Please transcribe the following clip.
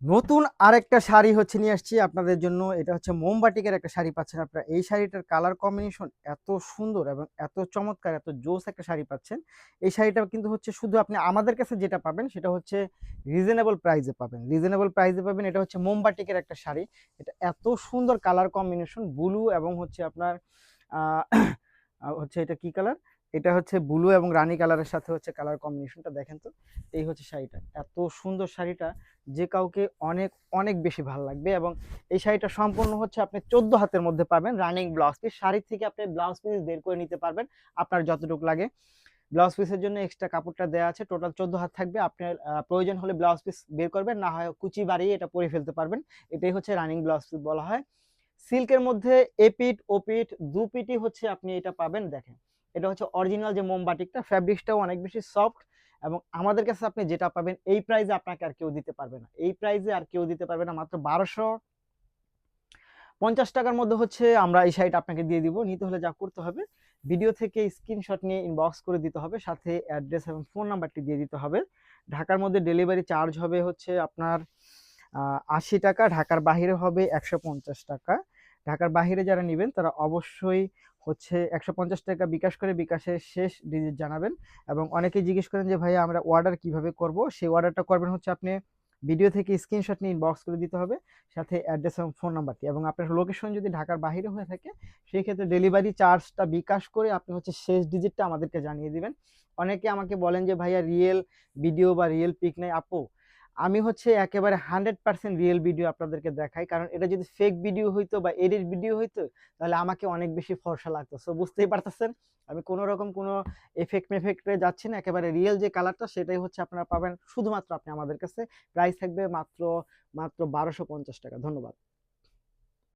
নতুন আরেকটা শাড়ি হচ্ছে নিয়ে আসছি আপনাদের জন্য। এটা হচ্ছে মোমবাটিকের একটা শাড়ি পাচ্ছেন আপনারা। এই শাড়িটার কালার কম্বিনেশন এত সুন্দর এবং এত চমৎকার, এত জোস একটা শাড়ি পাচ্ছেন। এই শাড়িটা কিন্তু হচ্ছে শুধু আপনি আমাদের কাছে যেটা পাবেন সেটা হচ্ছে রিজনেবল প্রাইসে পাবেন। রিজনেবল প্রাইসে পাবেন। এটা হচ্ছে মোমবাটিকের একটা শাড়ি। এটা এত সুন্দর কালার কম্বিনেশন, ব্লু এবং হচ্ছে আপনার আ হচ্ছে এটা কি কালার? এটা হচ্ছে ব্লু এবং রানী কালারের সাথে হচ্ছে কালার কম্বিনেশনটা দেখেন তো। এই হচ্ছে শাড়িটা। এত সুন্দর শাড়িটা যে কাউকে অনেক, অনেক বেশি ভালো লাগবে এবং এই শাড়িটা সম্পূর্ণ হচ্ছে আপনি ১৪ হাতের মধ্যে পাবেন রানিং ব্লাউজ পিস। শাড়ি থেকে আপনি ব্লাউজ পিস বের করে নিতে পারবেন আপনার যতটুকু লাগে। ব্লাউজ পিসের জন্য এক্সট্রা কাপড়টা দেওয়া আছে। টোটাল ১৪ হাত থাকবে। আপনার প্রয়োজন হলে ব্লাউজ পিস বের করবেন, না হয় কুচি বাড়িয়ে এটা পরে ফেলতে পারবেন। এটাই হচ্ছে রানিং ব্লাউজ পিস বলা হয়। সিল্কের মধ্যে এপিঠ ওপিঠ দুপিঠই হচ্ছে আপনি এটা পাবেন। দেখেন, এটা হচ্ছে অরিজিনাল যে মোমবাটিকটা, ফ্যাব্রিক্সটাও অনেক বেশি সফট এবং আমাদের কাছে আপনি যেটা পাবেন এই প্রাইসে আপনাকে আর কেউ দিতে পারবে না। এই প্রাইসে আর কেউ দিতে পারবে না। মাত্র ১২৫০ টাকার মধ্যে হচ্ছে আমরা এই শাড়িটা আপনাকে দিয়ে দিব। নিতে হলে যা করতে হবে, ভিডিও থেকে স্ক্রিনশট নিয়ে ইনবক্স করে দিতে হবে, সাথে অ্যাড্রেস এবং ফোন নাম্বারটি দিয়ে দিতে হবে। ঢাকার মধ্যে ডেলিভারি চার্জ হবে হচ্ছে আপনার ৮০ টাকা, ঢাকার বাহিরে হবে ১৫০ টাকা। ঢাকার বাহিরে যারা নিবেন তারা অবশ্যই হচ্ছে ১৫০ টাকা বিকাশ করে বিকাশের শেষ ডিজিট জানাবেন। এবং অনেকেই জিজ্ঞেস করেন যে ভাইয়া আমরা অর্ডার কিভাবে করব? সেই অর্ডারটা করবেন হচ্ছে আপনি ভিডিও থেকে স্ক্রিনশট নিয়ে ইনবক্স করে দিতে হবে, সাথে অ্যাড্রেস এবং ফোন নাম্বারটি। এবং আপনার লোকেশন যদি ঢাকার বাহিরে হয়ে থাকে সেই ক্ষেত্রে ডেলিভারি চার্জটা বিকাশ করে আপনি হচ্ছে শেষ ডিজিটটা আমাদেরকে জানিয়ে দিবেন। অনেকে আমাকে বলেন যে ভাইয়া রিয়েল ভিডিও বা রিয়েল পিক নেই। আপু, আমি হচ্ছে একেবারে 100% রিয়েল ভিডিও আপনাদেরকে দেখাই। কারণ এটা যদি ফেক ভিডিও হইতো বা এডিট ভিডিও হইতো তাহলে আমাকে অনেক বেশি ফর্সা লাগতো। সো বুঝতেই পারতেছেন আমি কোন রকম কোনো এফেক্ট মেফেক্টে যাচ্ছি না। একেবারে রিয়েল যে কালারটা সেটাই হচ্ছে আপনারা পাবেন শুধুমাত্র আপনি আমাদের কাছে। প্রাইস থাকবে মাত্র ১২৫০ টাকা। ধন্যবাদ।